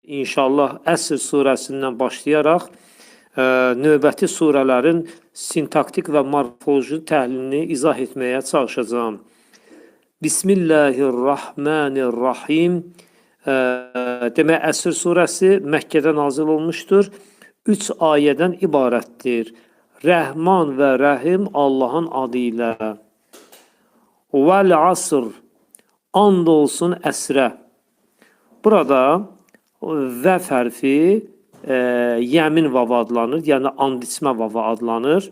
İnşallah Əsr surəsindən başlayaraq növbəti surələrin sintaktik və morfoloji təhlilini izah etməyə çalışacağım. Bismillahirrahmanirrahim. Demək, Əsr surəsi Məkkədə nazil olmuşdur. 3 ayədən ibarətdir. Rəhman və Rəhim Allahın adı ilə. Vəl asr, and olsun əsrə. Burada vəv hərfi yəmin vavı adlanır, yəni and içmə vavı adlanır.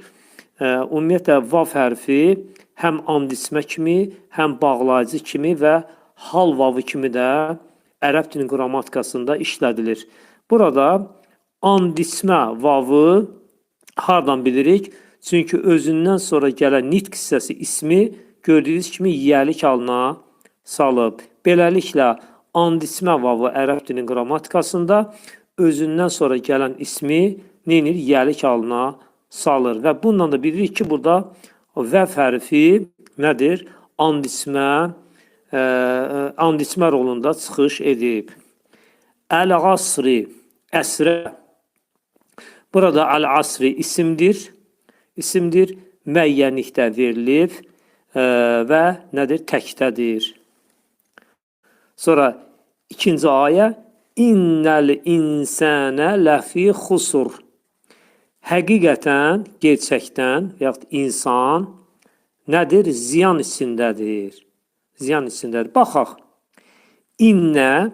Ümumiyyətlə, vav hərfi həm and içmə kimi, həm bağlayıcı kimi və hal vavı kimi də ərəb dilinin qrammatikasında işlədilir. Burada and içmə vavı hardan bilirik? Çünki özündən sonra gələn nitq hissəsi ismi gördüyünüz kimi yiyəlik halına salıb. Beləliklə, and içmə vavı ərəb dilinin qrammatikasında özündən sonra gələn ismi neyinir? Yiyəlik halına salır. Və bununla da bilirik ki, burada vəv hərfi nədir? And içmə rolunda çıxış edib. Əl-asri, əsrə. Burada əl-asri isimdir. Müəyyənlikdə verilib və nədir? Təkdədir. Sonra ikinci ayə. İnnəl insənə ləfi xusur. Həqiqətən, gerçəkdən, yaxud insan nədir? Ziyan içindədir. Ziyan içindədir. Baxaq. İnnə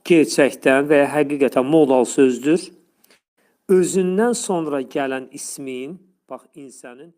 gerçəkdən və ya həqiqətən modal sözdür. Özündən sonra gələn ismin, bax, insənin